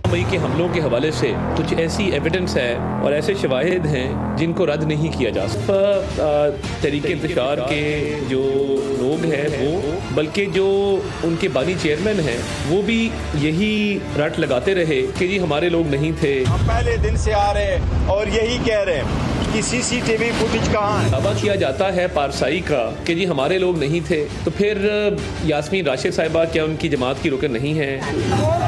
मई के हमलों के हवाले से कुछ ऐसी एविडेंस है और ऐसे शवाहिद हैं जिनको रद्द नहीं किया जा सकता। तरीके इंतशार के जो लोग हैं वो, बल्कि जो उनके बानी चेयरमैन हैं वो भी यही रट लगाते रहे कि जी हमारे लोग नहीं थे। हम पहले दिन से आ रहे हैं और यही कह रहे हैं कि सीसीटीवी फुटेज कहाँ है। दावा किया जाता है पारसाई का कि जी हमारे लोग नहीं थे, तो फिर यास्मीन राशिद साहिबा क्या उनकी जमात की रुकन नहीं है?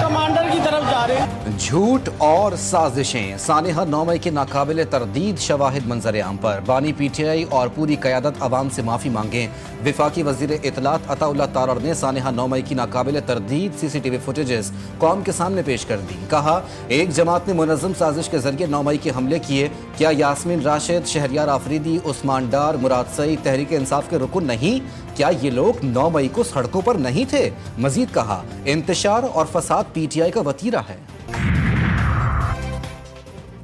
कमांडर की तरफ जा रहे हैं। झूठ और साजिशें, सानेहा 9 मई के नाकाबिले तरदीद शवाहिद मंजर आम पर। बानी पीटीआई और पूरी क़यादत अवाम से माफ़ी मांगे। विफाकी वज़ीर इत्तलात अताउल्लाह तारड़ ने सानेहा 9 मई की नाकाबिले तरदीद सीसीटीवी फुटेजेस कौम के सामने पेश कर दी। कहा, एक जमात ने मुनज़्ज़म साजिश के जरिए 9 मई के हमले किए। क्या यास्मीन राशिद, शहरियार आफरीदी, उस्मान डार, मुराद सईद तहरीक इंसाफ के रुकन नहीं? क्या ये लोग 9 मई को सड़कों पर नहीं थे? मजीद कहा, इंतशार और फसाद पीटीआई का वतीरा है।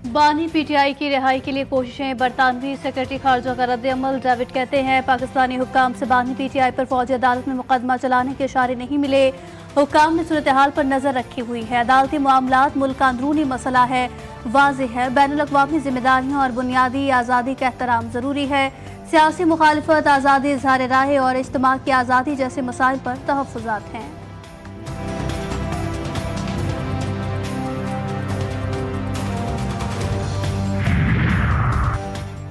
बानी पीटीआई की रिहाई के लिए कोशिशें। बरतानवी सेक्रेटरी खारजा का रद्द-ए-अमल। डेविड कहते हैं, पाकिस्तानी हुक्काम से बानी पीटीआई पर फौजी अदालत में मुकदमा चलाने के इशारे नहीं मिले। हुक्काम ने सूरत हाल पर नजर रखी हुई है। अदालती मामलात मुल्क का अंदरूनी मसला है। वाज़ेह है, बैनुल-अक़वामी जिम्मेदारियों और बुनियादी आज़ादी का एहतराम जरूरी है। सियासी मुखालिफत, आज़ादी इज़हार राय और इज्तिमा की आज़ादी जैसे मसाइल पर तहफ़्फ़ुज़ात हैं।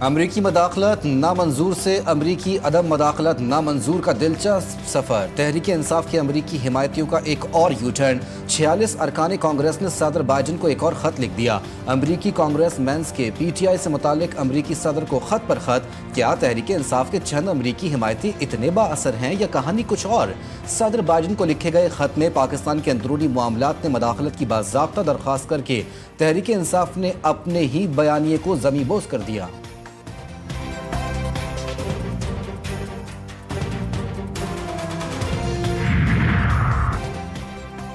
अमरीकी मदाखलत नामंजूर से अमरीकी अदम मदाखलत नामंजूर का दिलचस्प सफ़र। तहरीक इंसाफ के अमरीकी हिमायतियों का एक और यू टर्न। 46 अरकान कांग्रेस ने सदर बाइडन को एक और ख़त लिख दिया। अमरीकी कांग्रेस मेंस के पीटीआई से मुतालिक अमरीकी सदर को ख़त पर ख़त। क्या तहरीक इंसाफ के चंद अमरीकी हिमायती इतने बाअसर हैं या कहानी कुछ और? सदर बाइडन को लिखे गए ख़त में पाकिस्तान के अंदरूनी मामलात में मदाखलत की बाज़ाब्ता दरख्वास्त करके तहरीक इंसाफ ने अपने ही बयानिए को ज़मीबोज़ कर दिया।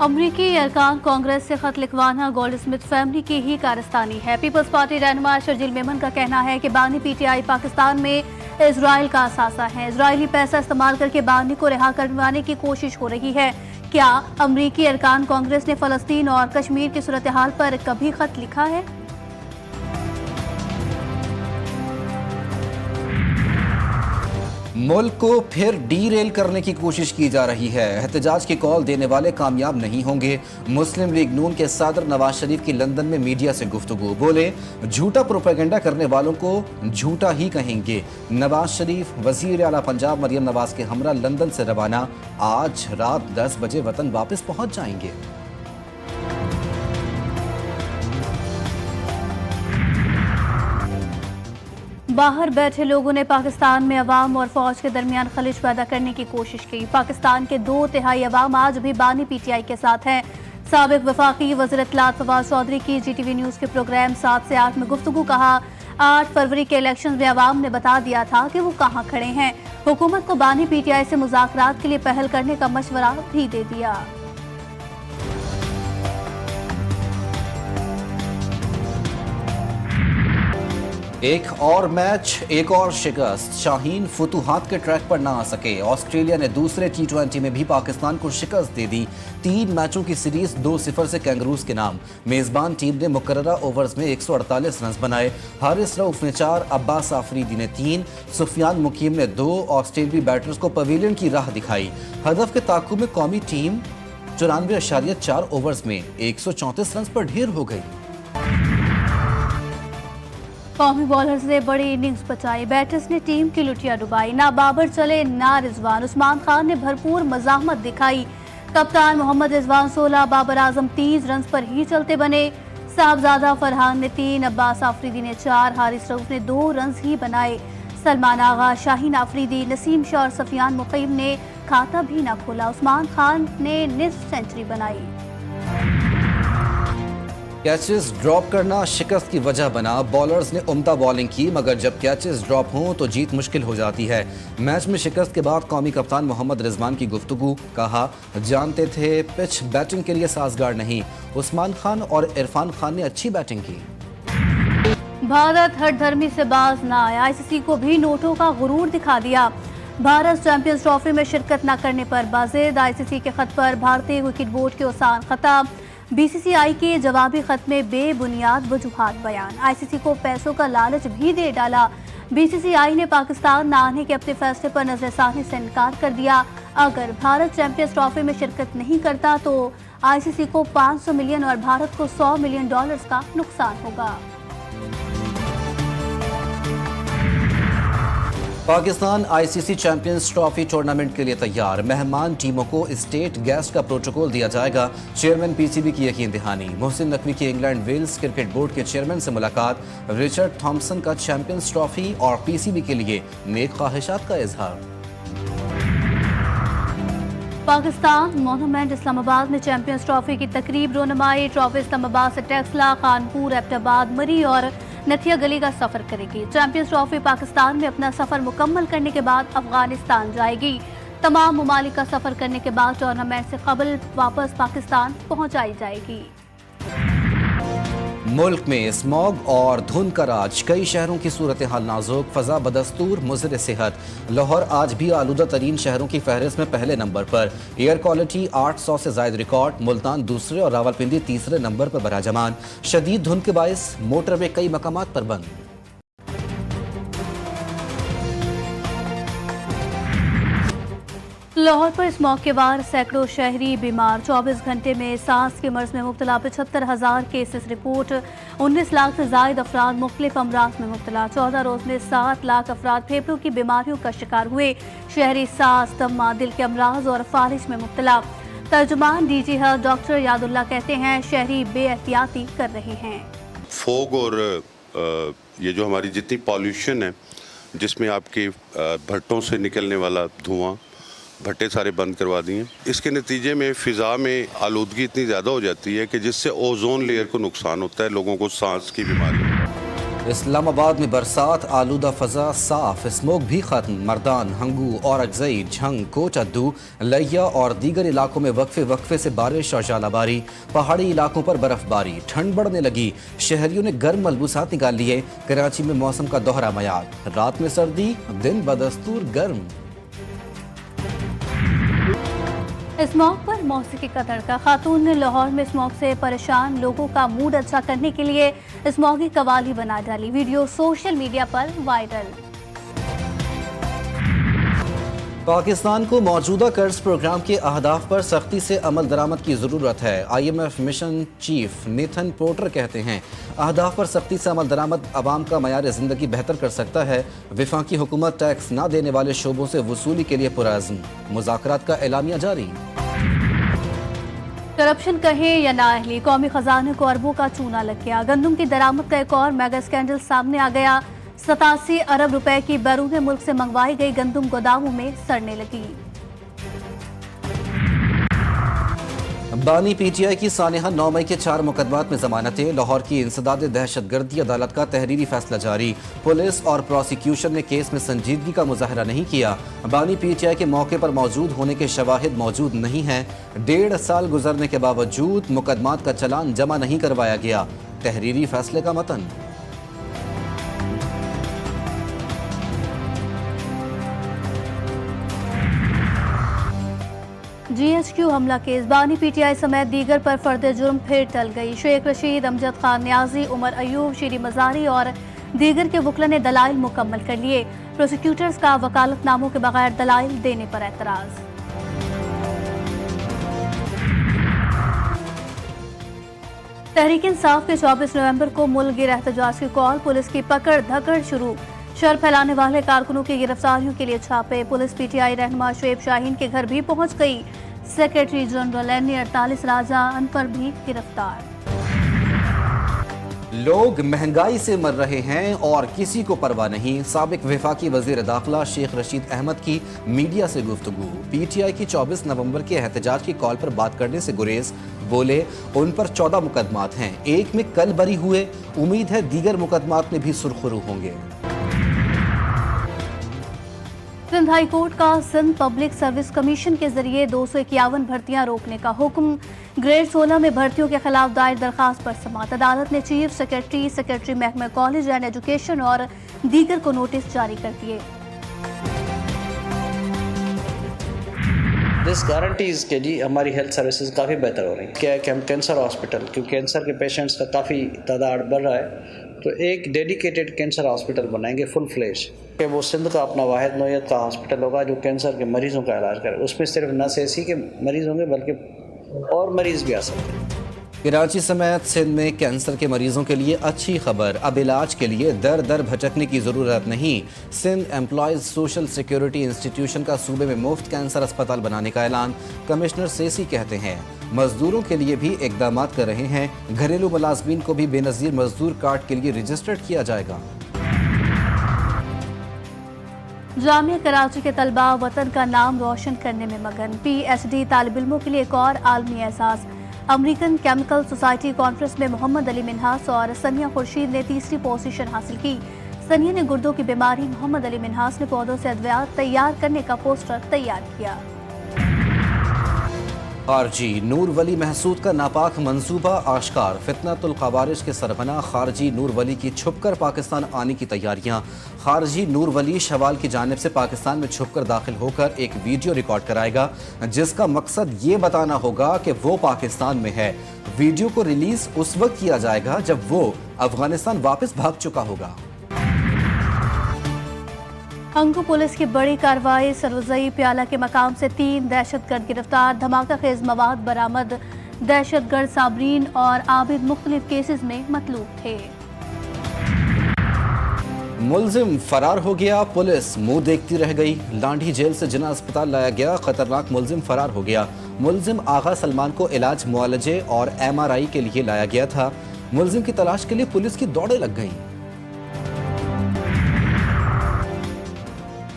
अमरीकी अरकान कांग्रेस से खत लिखवाना गोल्ड स्मिथ फैमिली की ही कारस्तानी है। पीपल्स पार्टी रहनुमा शर्जिल मेमन का कहना है कि बानी पीटीआई पाकिस्तान में इजराइल का असासा है। इजरायली पैसा इस्तेमाल करके बानी को रिहा करवाने की कोशिश हो रही है। क्या अमरीकी अरकान कांग्रेस ने फलस्तीन और कश्मीर की सूरत हाल पर कभी खत लिखा है? मुल्क को फिर डीरेल करने की कोशिश की जा रही है। एहतजाज की कॉल देने वाले कामयाब नहीं होंगे। मुस्लिम लीग नून के सदर नवाज शरीफ की लंदन में मीडिया से गुफ्तगू। बोले, झूठा प्रोपेगेंडा करने वालों को झूठा ही कहेंगे। नवाज शरीफ वजीर आला पंजाब मरियम नवाज के हमरा लंदन से रवाना। आज रात 10 बजे वतन वापस पहुंच जाएंगे। बाहर बैठे लोगों ने पाकिस्तान में अवाम और फौज के दरमियान खलिश पैदा करने की कोशिश की। पाकिस्तान के 2/3 अवाम आज भी बानी पीटीआई के साथ हैं। साबिक वफाकी वज़ीर इत्तलात फवाद चौधरी की GTV न्यूज़ के प्रोग्राम 7 से 8 में गुफ्तगू। कहा, 8 फरवरी के इलेक्शन में अवाम ने बता दिया था कि वो कहाँ खड़े हैं। हुकूमत को बानी पीटीआई से मुज़ाकरात के लिए पहल करने का मशवरा भी दे दिया। एक और मैच, एक और शिकस्त। शाहीन फुतूहात के ट्रैक पर ना आ सके। ऑस्ट्रेलिया ने दूसरे T20 में भी पाकिस्तान को शिकस्त दे दी। 3 मैचों की सीरीज 2-0 से कैंगरूज के नाम। मेजबान टीम ने मुकर्ररा ओवर्स में 148 रन बनाए। हारिस रऊफ ने 4, अब्बास आफरीदी ने 3, सुफियान मुकीम ने 2 ऑस्ट्रेलियाई बैटर्स को पवेलियन की राह दिखाई। हदफ के ताक़ुब में कौमी टीम 94.4 ओवर्स में 134 रन पर ढेर हो गई। कौमी बॉलर्स ने बड़ी इनिंग्स बचाई। बैटर्स ने टीम की लुटियां डुबाई। ना बाबर चले ना रिजवान। उस्मान खान ने भरपूर मज़ाहमत दिखाई। कप्तान मोहम्मद रिजवान 16, बाबर आजम 30 रन पर ही चलते बने। साहबजादा फरहान ने 3, अब्बास आफरीदी ने 4, हारिस रऊफ ने 2 रन ही बनाए। सलमान आगा, शाहीन आफरीदी, नसीम शाह और सफियान मुकीम ने खाता भी ना खोला। उस्मान खान ने निस्फ सेंचुरी बनाई। कैचेस ड्रॉप करना शिकस्त की वजह बना। बॉलर्स ने उम्दा बॉलिंग की, मगर जब कैचेस ड्रॉप हों तो जीत मुश्किल हो जाती है। मैच में शिकस्त के बाद कौमी कप्तान मोहम्मद रिजवान की गुफ्तगू। कहा, जानते थे पिच बैटिंग के लिए साजगार नहीं। उस्मान खान और इरफान खान ने अच्छी बैटिंग की। भारत हर धर्मी से बाज न आया। ICC को भी नोटों का गुरूर दिखा दिया। भारत चैंपियंस ट्रॉफी में शिरकत न करने पर बाजिद। ICC के खत पर भारतीय विकेट बोर्ड के ओसान खता। बीसीसीआई के जवाबी खत में बेबुनियाद वजूहात बयान। आईसीसी को पैसों का लालच भी दे डाला। बीसीसीआई ने पाकिस्तान न आने के अपने फैसले पर नजरसानी से इनकार कर दिया। अगर भारत चैंपियंस ट्रॉफी में शिरकत नहीं करता तो आईसीसी को 500 मिलियन और भारत को $100 मिलियन का नुकसान होगा। Pakistan ICC champions trophy tournament के लिए तैयार। मेहमान टीमों को स्टेट गेस्ट का प्रोटोकॉल दिया जाएगा। चेयरमैन पीसीबी की यकीन दहानी। मोहसिन नकवी की इंग्लैंड वेल्स क्रिकेट बोर्ड के चेयरमैन से मुलाकात। रिचर्ड थॉम्सन का चैंपियंस ट्रॉफी और पीसीबी के लिए नेक ख्वाहिशात का इजहार। पाकिस्तान मोनूमेंट इस्लामाबाद में चैंपियंस ट्रॉफी की तकरीब रोनुमाई। ट्रॉफी इस्लामाबाद से टेक्सला, खानपुर, एबटाबाद, मरी और नथिया गली का सफर करेगी। चैंपियंस ट्रॉफी पाकिस्तान में अपना सफर मुकम्मल करने के बाद अफगानिस्तान जाएगी। तमाम ममालिक का सफर करने के बाद टूर्नामेंट से कबल वापस पाकिस्तान पहुंचाई जाएगी। मुल्क में स्मॉग और धुंध का राज। कई शहरों की सूरत हाल नाजुक। फजा बदस्तूर मुज़र सेहत। लाहौर आज भी आलूदा तरीन शहरों की फहरिस्त में पहले नंबर पर। एयर क्वालिटी 800 से जायद रिकॉर्ड। मुल्तान दूसरे और रावलपिंडी तीसरे नंबर पर बराजमान। शदीद धुंध के बायस मोटरवे कई मकामात पर बंद। लाहौर पर स्मॉग के वार सैकड़ों शहरी बीमार। 24 घंटे में सांस के मर्ज में मुब्तला 75,000 केसेस रिपोर्ट। 19 लाख से जायद अफराद मुख्तलिफ अमराज में मुब्तला। 14 रोज में 7 लाख अफराद फेफड़ों की बीमारियों का शिकार हुए। शहरी सांस, दमा, दिल के अमराज और फालिज में मुब्तला। तर्जुमान डीजी हेल्थ डॉक्टर यादुल्ला कहते हैं शहरी बेएहतियाती कर रहे हैं। फोग और ये जो हमारी जितनी पॉल्यूशन है, जिसमें आपके भट्टों से निकलने वाला धुआं, भट्टे सारे बंद करवा दिए। इसके नतीजे में फ़िज़ा में आलूदगी इतनी ज़्यादा हो जाती है कि जिससे ओजोन लेयर को नुकसान होता है, लोगों को सांस की बीमारी। इस्लामाबाद में बरसात, आलूदा फजा साफ, स्मोक भी खत्म। मर्दान, हंगू और अगजई, झंग, कोटद्दू, लैया और दीगर इलाकों में वक्फे से बारिश और जालाबारी। पहाड़ी इलाकों पर बर्फबारी। ठंड बढ़ने लगी। शहरियों ने गर्म मलबूसात निकाल लिए। कराची में मौसम का दोहरा मयार। रात में सर्दी, दिन बदस्तूर गर्म। स्मॉग पर मौसीकी का तड़का। खातून ने लाहौर में स्मॉग से परेशान लोगों का मूड अच्छा करने के लिए स्मॉगी कवाली बना डाली। वीडियो सोशल मीडिया पर वायरल। पाकिस्तान को मौजूदा कर्ज प्रोग्राम के अहदाफ पर सख्ती से अमल दरामद की ज़रूरत है। IMF mission chief Nathan porter कहते हैं अहदाफ पर सख्ती से अमल दरामद आवाम का मयार ज़िंदगी बेहतर कर सकता है। वफाकी हुकूमत टैक्स न देने वाले शोबों से वसूली के लिए पुरअज़्म। मुज़ाकरात का एलामिया जारी। करप्शन कहें या नाअहली, कौमी खजाने को अरबों का चूना लग गया। गंदम की दरामद का एक और मेगा स्कैंडल सामने आ गया। 87 अरब रुपए की बैरून मुल्क से मंगवाई गई गंदम गोदामों में सड़ने लगी। बानी PTI की सानिहा 9 मई के 4 मुकदमात में जमानतें। लाहौर की इंसदाद दहशतगर्दी अदालत का तहरीरी फैसला जारी। पुलिस और प्रोसिक्यूशन ने केस में संजीदगी का मुजाहरा नहीं किया। बानी PTI के मौके पर मौजूद होने के शवाहिद मौजूद नहीं हैं। 1.5 साल गुजरने के बावजूद मुकदमात का चलान जमा नहीं करवाया गया। तहरीरी फैसले का मतन। GHQ हमला केस। बानी PTI समेत दीगर पर फर्द जुर्म फिर टल गई। शेख रशीद, अमजद खान न्याजी, उमर अयूब, शीरी मजारी और दीगर के वकला ने दलाइल मुकम्मल कर लिए। प्रोसिक्यूटर्स का वकालतनामों के बगैर दलाइल देने पर एतराज। तहरीक इंसाफ के 24 नवंबर को मुल्क गिर एहतजाज की कॉल। पुलिस की पकड़ धकड़ शुरू। शर फैलाने वाले कारकुनों की गिरफ्तारियों के लिए छापे। पुलिस PTI रहनुमा शुएब शाहीन के घर भी पहुंच गई। सेक्रेटरी जनरल NA48 राजा अनवर भी गिरफ्तार। लोग महंगाई से मर रहे हैं और किसी को परवाह नहीं। साबिक वफाकी वजीर दाखिला शेख रशीद अहमद की मीडिया से गुफ्तगू। PTI की 24 नवंबर के एहतजाज की कॉल पर बात करने से गुरेज। बोले उन पर 14 मुकदमात हैं, एक में कल बरी हुए। उम्मीद है दीगर मुकदमात में भी सुरखरू होंगे। सिंध हाई कोर्ट का सिंध पब्लिक सर्विस कमीशन के जरिए 251 भर्तियां रोकने का हुक्म। ग्रेड 16 में भर्तियों के खिलाफ दायर दरखास्त पर समाअत। अदालत ने चीफ सेक्रेटरी, सेक्रेटरी महकमा कॉलेज एंड एजुकेशन और दीगर को नोटिस जारी कर दिए। दिस गारंटीज़ के जी हमारी हेल्थ सर्विसेज काफ़ी बेहतर हो रही हैं। क्या है कि हम कैंसर हॉस्पिटल, क्योंकि कैंसर के पेशेंट्स का काफ़ी तादाद बढ़ रहा है, तो एक डेडिकेटेड कैंसर हॉस्पिटल बनाएंगे फुल फ्लेश कि वो सिंध का अपना वाहिद नौयत का हॉस्पिटल होगा जो कैंसर के मरीज़ों का इलाज करे। उसमें सिर्फ न एसी के मरीज़ होंगे बल्कि और मरीज़ भी आ सकते हैं। कराची समेत सिंध में कैंसर के मरीजों के लिए अच्छी खबर, अब इलाज के लिए दर दर भटकने की ज़रूरत नहीं। Sindh employees social security institution का सूबे में मुफ्त कैंसर अस्पताल बनाने का ऐलान। कमिश्नर सेसी कहते हैं मजदूरों के लिए भी इकदाम कर रहे हैं। घरेलू मुलाजमीन को भी बेनज़ीर मजदूर कार्ड के लिए रजिस्टर्ड किया जाएगा। जामिया कराची के तलबा वतन का नाम रोशन करने में मगन। PhD तालिब इल्मों के लिए एक और आलमी एहसास। अमेरिकन केमिकल सोसाइटी कॉन्फ्रेंस में मोहम्मद अली मिन्हास और सनिया खुर्शीद ने तीसरी पोजीशन हासिल की। सनिया ने गुर्दों की बीमारी, मोहम्मद अली मिन्हास ने पौधों से अद्वियात तैयार करने का पोस्टर तैयार किया। खारजी नूर वली महसूद का नापाक मंसूबा आश्कार। फितनतुल ख़वारिज के सरगना खारजी नूर वली की छुपकर पाकिस्तान आने की तैयारियां। खारजी नूर वली शवाल की जानिब से पाकिस्तान में छुपकर दाखिल होकर एक वीडियो रिकॉर्ड कराएगा जिसका मकसद ये बताना होगा कि वो पाकिस्तान में है। वीडियो को रिलीज उस वक्त किया जाएगा जब वो अफगानिस्तान वापस भाग चुका होगा। हंगू पुलिस की बड़ी कार्रवाई। सरवजई प्याला के मकाम से 3 दहशतगर्द गिरफ्तार, धमाका खेज मवाद बरामद। दहशतगर्द साबरीन और आबिद मुख्तलिफ केसेस में मतलूब थे। मुलजिम फरार हो गया, पुलिस मुंह देखती रह गई। लांढी जेल से जिना अस्पताल लाया गया, खतरनाक मुलजिम फरार हो गया। मुलजिम आगा सलमान को इलाज मुआलजे और MRI के लिए लाया गया था। मुलजिम की तलाश के लिए पुलिस की दौड़ें लग गईं।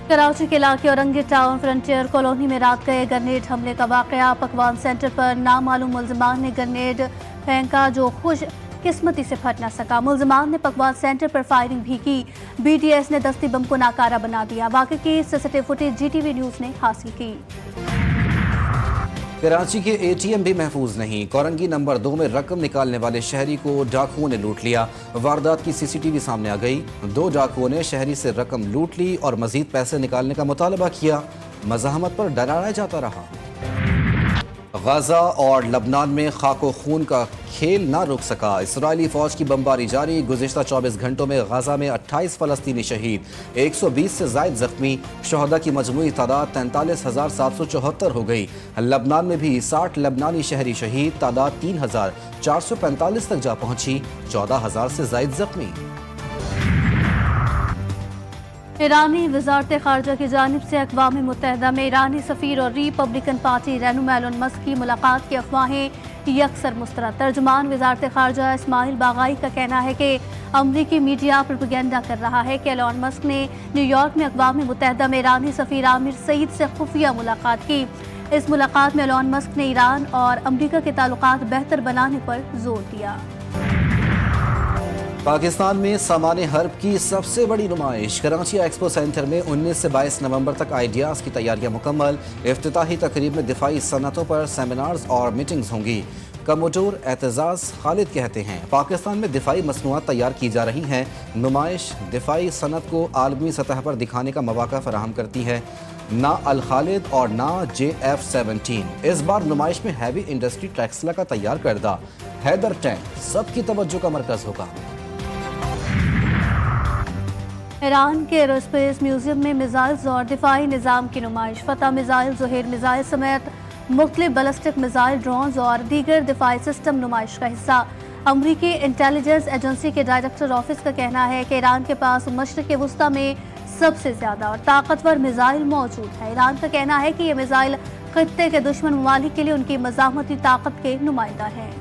कराची के इलाके औरंगी टाउन फ्रंटियर कॉलोनी में रात गए ग्रेनेड हमले का वाकया। पकवान सेंटर पर नामालूम मुलजमान ने ग्रेनेड फेंका जो खुश किस्मती से फट न सका। मुलजमान ने पकवान सेंटर पर फायरिंग भी की। BTS ने दस्ती बम को नाकारा बना दिया। वाकई की CCTV फुटेज GTV न्यूज़ ने हासिल की। कराची के ATM भी महफूज नहीं। कोरंगी नंबर 2 में रकम निकालने वाले शहरी को डाकुओं ने लूट लिया। वारदात की CCTV सामने आ गई। 2 डाकुओं ने शहरी से रकम लूट ली और मजीद पैसे निकालने का मुतालबा किया। मज़ाहमत पर डराया जाता रहा। गाजा और लबनान में खाको खून का खेल ना रुक सका। इसराइली फौज की बमबारी जारी। गुज़िश्ता 24 घंटों में गाजा में 28 फ़लस्तीनी शहीद, 120 से ज़ायद जख्मी। शहदा की मजमूई तादाद 43,774 हो गई। लबनान में भी 60 लबनानी शहरी शहीद, तादाद 3,445 तक जा पहुंची। 14,000 से ज़ायद जख्मी। ईरानी वजारत खारजा की जानिब से अक़वाम मुत्तहिदा में ईरानी सफ़ीर और रिपब्लिकन पार्टी रहनुमा एलन मस्क की मुलाकात की अफवाहें यकसर मुस्तरद। तर्जुमान वजारत खारजा इस्माइल बागाई का कहना है कि अमरीकी मीडिया प्रोपेगेंडा कर रहा है कि एलन मस्क ने न्यूयॉर्क में अक़वाम मुत्तहिदा में ईरानी सफ़ीर आमिर सईद से खुफिया मुलाकात की। इस मुलाकात में एलन मस्क ने ईरान और अमरीका के ताल्लुकात बेहतर बनाने पर जोर दिया। पाकिस्तान में सामान हर्ब की सबसे बड़ी नुमाइश। कराची एक्सपो सेंटर में 19 से 22 नवंबर तक आइडियाज़ की तैयारियां मुकम्मल। इफ्तिताही तकरीब में दिफाई सनतों पर सेमिनार्स और मीटिंग्स होंगी। कमोडोर एतजाज़ खालिद कहते हैं पाकिस्तान में दिफाई मसनूआत तैयार की जा रही हैं। नुमाइश दिफाई सनत को आलमी सतह पर दिखाने का मौका फराहम करती है। ना अल खालिद और ना JF-17। इस बार नुमाइश में हैवी इंडस्ट्री टेक्सला का तैयार करदा हैदर टैंक सबकी तवज्जो का मरकज़ होगा। ईरान के एरोस्पेस म्यूजियम में मिसाइल्स और दिफाई निज़ाम की नुमाइश। फतह मिसाइल, ज़ुहैर मिसाइल समेत मुख्तलिफ बैलिस्टिक मिसाइल, ड्रोन्स और दीगर दिफाई सिस्टम नुमाइश का हिस्सा। अमरीकी इंटेलिजेंस एजेंसी के डायरेक्टर ऑफिस का कहना है कि ईरान के पास मशरिक़ वस्ता में सबसे ज़्यादा और ताकतवर मिसाइल मौजूद है। ईरान का कहना है कि ये मिसाइल खित्ते के दुश्मन ममालिक के लिए उनकी मज़ाहमती ताकत के नुमाइंदा हैं।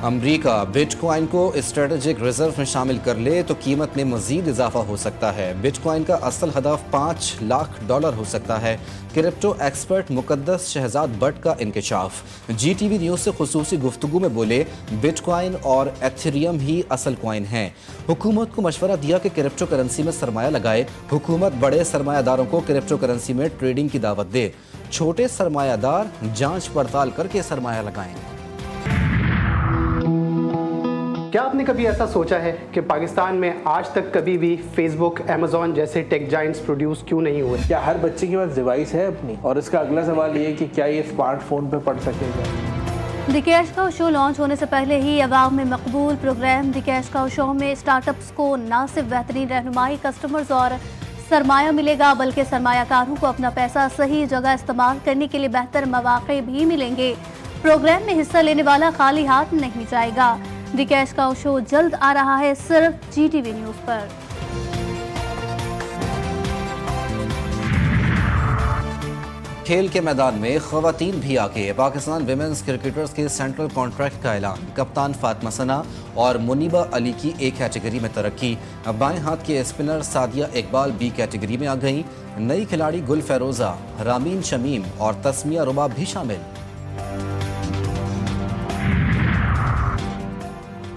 अमरीका बिटकॉइन को स्ट्रेटेजिक रिजर्व में शामिल कर ले तो कीमत में मजीद इजाफा हो सकता है। बिटकॉइन का असल हदफ $5 लाख हो सकता है। क्रिप्टो एक्सपर्ट मुकद्दस शहजाद बट का इंकशाफ। GTV न्यूज़ से खुसूसी गुफ्तगू में बोले बिटकॉइन और एथेरियम ही असल कॉइन हैं। हुकूमत को मशवरा दिया कि क्रिप्टो करेंसी में सरमाया लगाए। हुकूमत बड़े सरमायादारों को क्रिप्टो करेंसी में ट्रेडिंग की दावत दे। छोटे सरमायादार जांच पड़ताल करके सरमाया लगाएं। क्या आपने कभी ऐसा सोचा है कि पाकिस्तान में आज तक कभी भी फेसबुक, अमेजोन जैसे टेक जाइंट्स प्रोड्यूस क्यों नहीं हुए? क्या हर बच्चे के पास डिवाइस है अपनी? और इसका अगला सवाल ये है कि क्या ये स्मार्टफोन पे पढ़ सकेगा? द कैश काउ शो लॉन्च होने से पहले ही अवाम में मकबूल प्रोग्राम द कैश काउ शो में स्टार्टअप्स को न सिर्फ बेहतरीन रहनुमाई, कस्टमर्स और सरमाया मिलेगा, बल्कि सरमायाकारों को अपना पैसा सही जगह इस्तेमाल करने के लिए बेहतर मौके भी मिलेंगे। प्रोग्राम में हिस्सा लेने वाला खाली हाथ नहीं जाएगा। द कैश काउ शो जल्द आ रहा है सिर्फ GTV न्यूज़ पर। खेल के मैदान में खवातीन भी आगे। पाकिस्तान विमेंस क्रिकेटर्स के सेंट्रल कॉन्ट्रैक्ट का ऐलान। कप्तान फातिमा सना और मुनीबा अली की A कैटेगरी में तरक्की। बाएं हाथ के spinner Sadia Iqbal B category में आ गई। नई खिलाड़ी गुल फेरोजा, रामीन शमीम और तस्मिया रुबाब भी शामिल।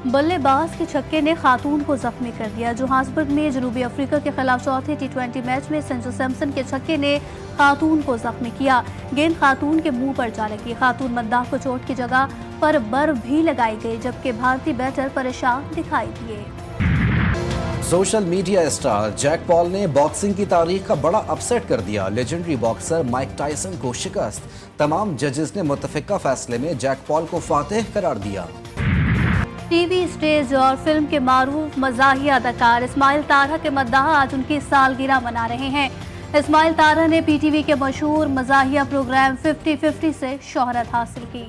बल्लेबाज के छक्के ने खातून को जख्मी कर दिया। जोहान्सबर्ग में जनूबी अफ्रीका के खिलाफ चौथे T20 मैच में संजू सैमसन के छक्के ने खातून को जख्मी किया। गेंद खातून के मुंह पर जा लगी। खातून मद्दाह को चोट की जगह पर बर्फ भी लगाई गई, जबकि भारतीय बैटर परेशान दिखाई दिए। Social media star Jake Paul ने बॉक्सिंग की तारीख का बड़ा अपसेट कर दिया। लेजेंडरी बॉक्सर माइक टायसन को शिकस्त। तमाम जजेस ने मुत्तफिका फैसले में जैक पॉल को फातेह करार दिया। टीवी, स्टेज और फिल्म के मारूफ मज़ाहिया अदाकार इस्माइल तारह के मद्दाह आज उनकी सालगिरह मना रहे हैं। इस्माइल तारह ने PTV के मशहूर मज़ाहिया प्रोग्राम 50-50 से शोहरत हासिल की।